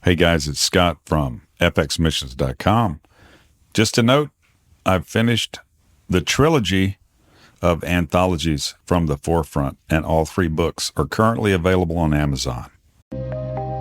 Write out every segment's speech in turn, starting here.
Hey guys, it's Scott from fxmissions.com. Just a note, I've finished the trilogy of anthologies from the forefront, and all 3 books are currently available on Amazon.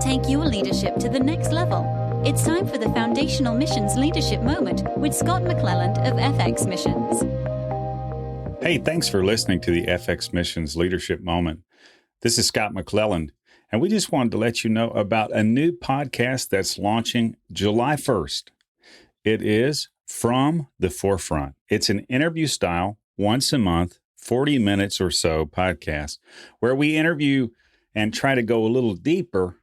Take your leadership to the next level. It's time for the Foundational Missions Leadership Moment with Scott McClelland of FX Missions. Hey, thanks for listening to the FX Missions Leadership Moment. This is Scott McClelland, and we just wanted to let you know about a new podcast that's launching July 1st. It is From the Forefront. It's an interview style, once a month, 40 minutes or so podcast, where we interview and try to go a little deeper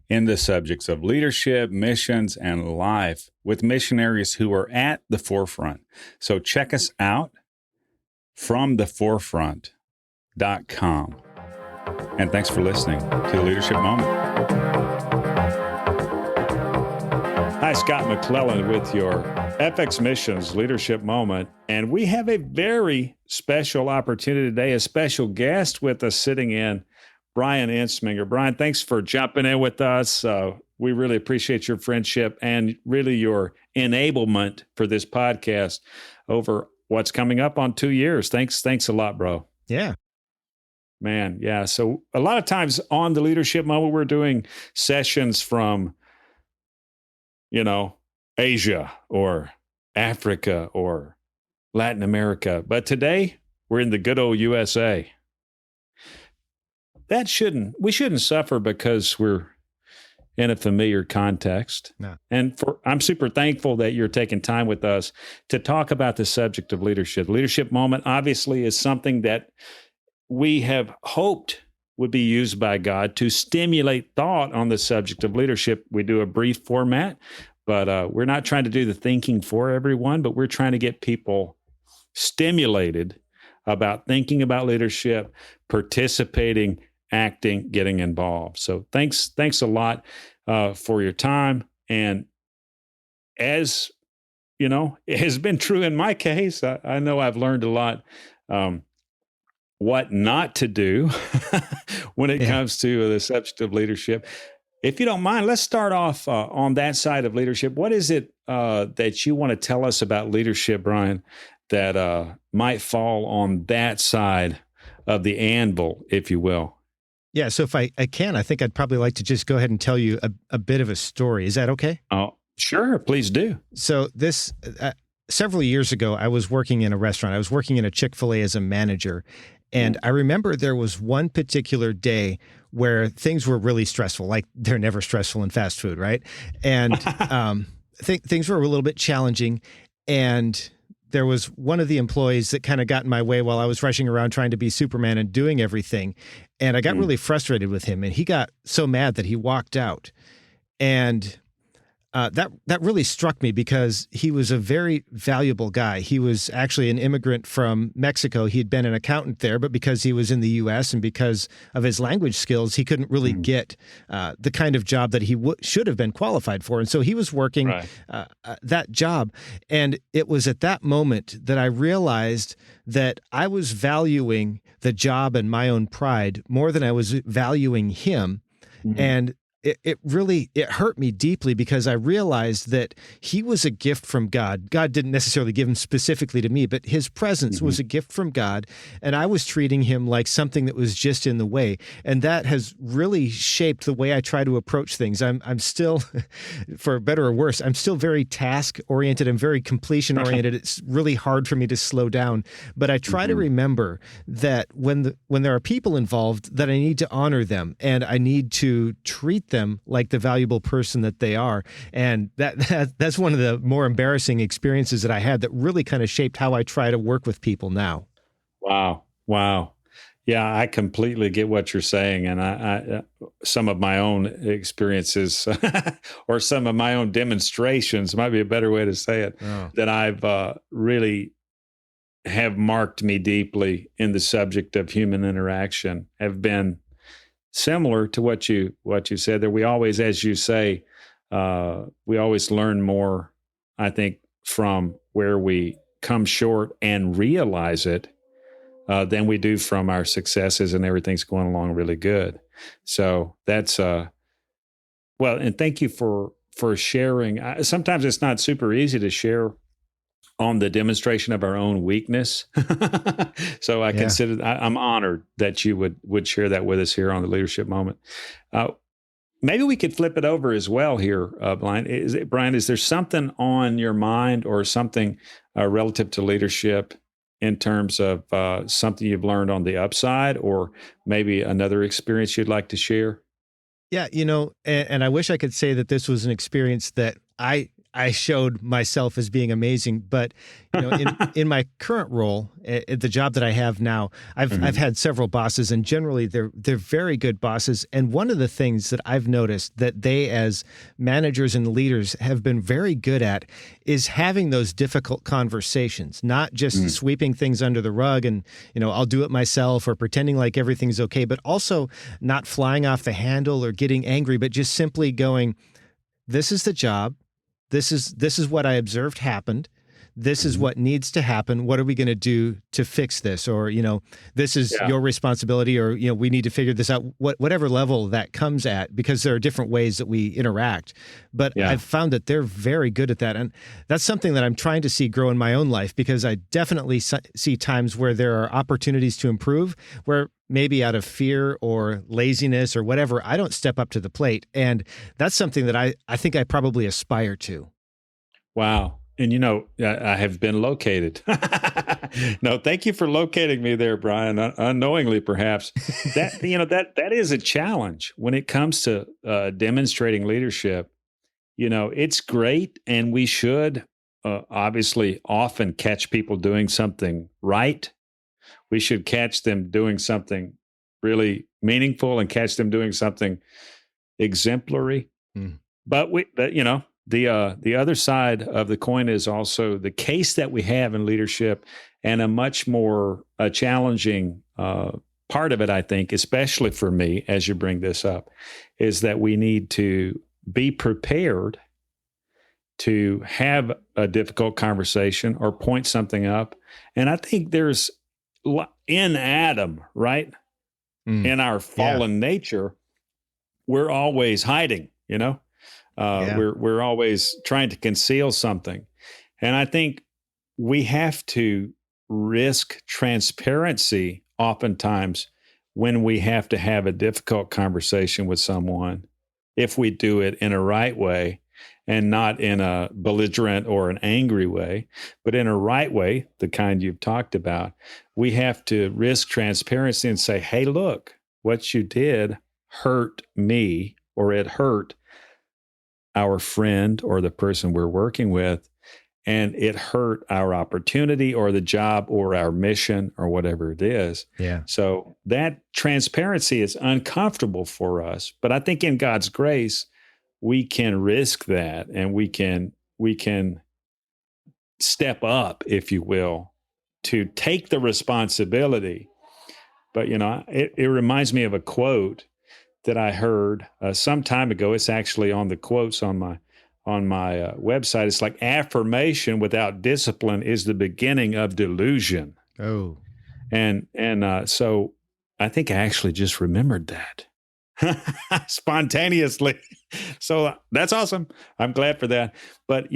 in the subjects of leadership, missions, and life with missionaries who are at the forefront. So check us out, fromtheforefront.com. And thanks for listening to the Leadership Moment. Hi, Scott McClelland with your FX Missions Leadership Moment. And we have a very special opportunity today, a special guest with us sitting in, Bryan Entzminger. Bryan, thanks for jumping in with us. We really appreciate your friendship and really your enablement for this podcast over what's coming up on 2 years. Thanks a lot, bro. Yeah. Man, yeah. So a lot of times on the Leadership Moment, we're doing sessions from, Asia or Africa or Latin America. But today, we're in the good old USA. We shouldn't suffer because we're in a familiar context. No. And I'm super thankful that you're taking time with us to talk about the subject of leadership. Leadership Moment obviously is something that we have hoped would be used by God to stimulate thought on the subject of leadership. We do a brief format, but we're not trying to do the thinking for everyone, but we're trying to get people stimulated about thinking about leadership, participating, acting, getting involved. So thanks a lot for your time. And as it has been true in my case, I know I've learned a lot what not to do when it comes to the subject of leadership. If you don't mind, let's start off on that side of leadership. What is it that you want to tell us about leadership, Bryan, that might fall on that side of the anvil, if you will? Yeah. So if I can, I think I'd probably like to just go ahead and tell you a bit of a story. Is that okay? Oh, sure. Please do. So this, several years ago, I was working in a restaurant. I was working in a Chick-fil-A as a manager. And I remember there was one particular day where things were really stressful, like they're never stressful in fast food, right? And things were a little bit challenging. And there was one of the employees that kind of got in my way while I was rushing around trying to be Superman and doing everything. And I got really frustrated with him. And he got so mad that he walked out. And that really struck me because he was a very valuable guy. He was actually an immigrant from Mexico. He'd been an accountant there, but because he was in the U.S. and because of his language skills, he couldn't really get the kind of job that he should have been qualified for. And so he was working that job. And it was at that moment that I realized that I was valuing the job and my own pride more than I was valuing him. And it really hurt me deeply because I realized that he was a gift from God. God didn't necessarily give him specifically to me, but his presence was a gift from God, and I was treating him like something that was just in the way. And that has really shaped the way I try to approach things. I'm still, for better or worse, I'm still very task-oriented. I'm very completion-oriented. It's really hard for me to slow down, but I try to remember that when there are people involved, that I need to honor them, and I need to treat them like the valuable person that they are. And that's one of the more embarrassing experiences that I had that really kind of shaped how I try to work with people now. Wow. Yeah, I completely get what you're saying. And I some of my own experiences or some of my own demonstrations might be a better way to say it, that I've really have marked me deeply in the subject of human interaction have been similar to what you said there. We always, as you say, we always learn more, I think, from where we come short and realize it than we do from our successes and everything's going along really good. So that's Well, and thank you for sharing. Sometimes it's not super easy to share on the demonstration of our own weakness. So I'm honored that you would share that with us here on the Leadership Moment. Maybe we could flip it over as well here, Bryan. Is there something on your mind or something relative to leadership in terms of something you've learned on the upside, or maybe another experience you'd like to share? Yeah, and I wish I could say that this was an experience that I showed myself as being amazing, but in my current role, at the job that I have now, I've had several bosses, and generally they're very good bosses. And one of the things that I've noticed that they, as managers and leaders, have been very good at is having those difficult conversations, not just sweeping things under the rug and I'll do it myself or pretending like everything's okay, but also not flying off the handle or getting angry, but just simply going, "This is the job. This is what I observed happened. This is what needs to happen. What are we going to do to fix this?" Or, this is your responsibility, or, we need to figure this out, whatever level that comes at, because there are different ways that we interact. But I've found that they're very good at that. And that's something that I'm trying to see grow in my own life, because I definitely see times where there are opportunities to improve, where maybe out of fear or laziness or whatever, I don't step up to the plate. And that's something that I think I probably aspire to. Wow. And I have been located. No, thank you for locating me there, Bryan, unknowingly perhaps. That is a challenge when it comes to demonstrating leadership. It's great, and we should obviously often catch people doing something right. We should catch them doing something really meaningful and catch them doing something exemplary. But the other side of the coin is also the case that we have in leadership, and a much more challenging part of it, I think, especially for me, as you bring this up, is that we need to be prepared to have a difficult conversation or point something up. And I think there's in Adam, right? In our fallen nature, we're always hiding, we're always trying to conceal something. And I think we have to risk transparency oftentimes when we have to have a difficult conversation with someone, if we do it in a right way and not in a belligerent or an angry way, but in a right way, the kind you've talked about. We have to risk transparency and say, "Hey, look, what you did hurt me, or it hurt our friend or the person we're working with, and it hurt our opportunity or the job or our mission or whatever it is." Yeah. So that transparency is uncomfortable for us, but I think in God's grace, we can risk that, and we can step up, if you will, to take the responsibility. But it reminds me of a quote that I heard some time ago. It's actually on the quotes on my website. It's like, affirmation without discipline is the beginning of delusion. Oh, and so I think I actually just remembered that spontaneously. So that's awesome. I'm glad for that. But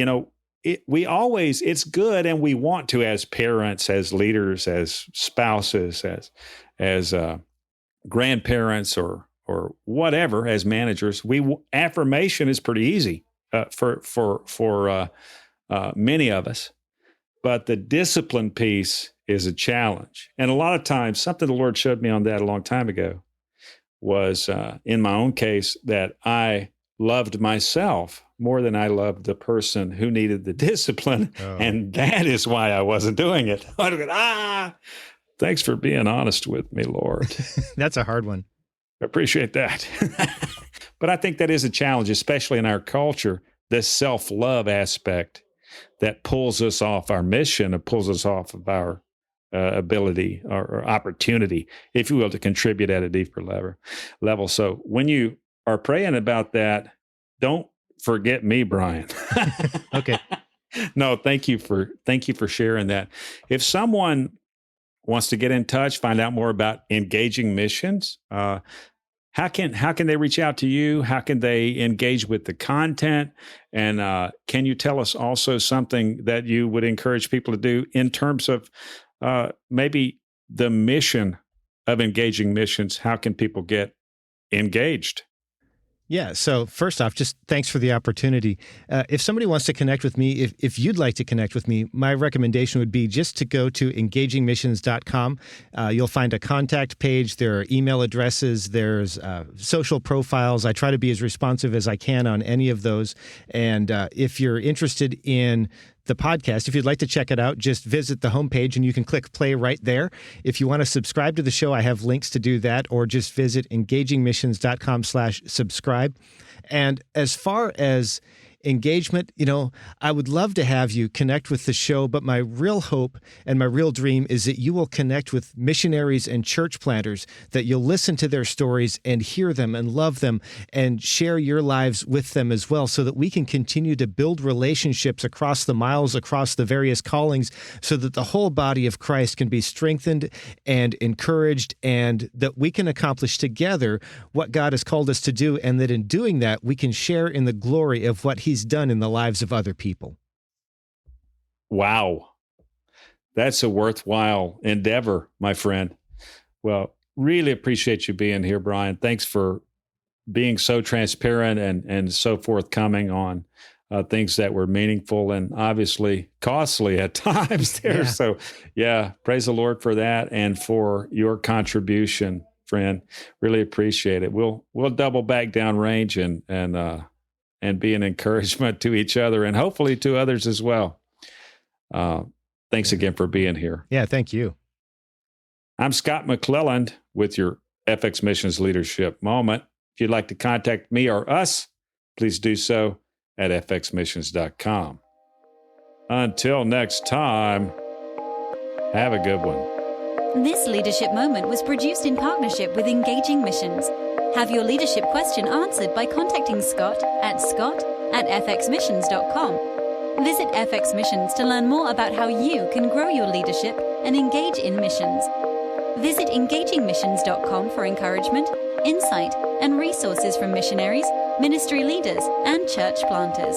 it's good, and we want to, as parents, as leaders, as spouses, as grandparents, or whatever, as managers, affirmation is pretty easy for many of us, but the discipline piece is a challenge. And a lot of times, something the Lord showed me on that a long time ago was, in my own case, that I loved myself more than I loved the person who needed the discipline, and that is why I wasn't doing it. I'd go, thanks for being honest with me, Lord. That's a hard one. I appreciate that. But I think that is a challenge, especially in our culture, this self-love aspect that pulls us off our mission and pulls us off of our ability or opportunity, if you will, to contribute at a deeper level. So when you are praying about that, don't forget me, Bryan. Okay. No, thank you for sharing that. If someone wants to get in touch, find out more about engaging missions, how can they reach out to you? How can they engage with the content? And can you tell us also something that you would encourage people to do in terms of maybe the mission of Engaging Missions? How can people get engaged? Yeah. So first off, just thanks for the opportunity. If somebody wants to connect with me, if you'd like to connect with me, my recommendation would be just to go to engagingmissions.com. You'll find a contact page. There are email addresses. There's social profiles. I try to be as responsive as I can on any of those. And if you're interested in the podcast, if you'd like to check it out, just visit the homepage and you can click play right there. If you want to subscribe to the show, I have links to do that, or just visit engagingmissions.com/subscribe. And as far as engagement, I would love to have you connect with the show, but my real hope and my real dream is that you will connect with missionaries and church planters, that you'll listen to their stories and hear them and love them and share your lives with them as well, so that we can continue to build relationships across the miles, across the various callings, so that the whole body of Christ can be strengthened and encouraged, and that we can accomplish together what God has called us to do, and that in doing that, we can share in the glory of what He's done in the lives of other people. Wow. That's a worthwhile endeavor, my friend. Well, really appreciate you being here, Bryan. Thanks for being so transparent and so forthcoming on things that were meaningful and obviously costly at times there. Yeah. So, praise the Lord for that and for your contribution, friend. Really appreciate it. We'll double back downrange and be an encouragement to each other and hopefully to others as well. Thanks again for being here. Yeah, thank you. I'm Scott McClelland with your FX Missions Leadership Moment. If you'd like to contact me or us, please do so at fxmissions.com. Until next time, have a good one. This leadership moment was produced in partnership with Engaging Missions. Have your leadership question answered by contacting Scott at fxmissions.com. Visit FX Missions to learn more about how you can grow your leadership and engage in missions. Visit engagingmissions.com for encouragement, insight, and resources from missionaries, ministry leaders, and church planters.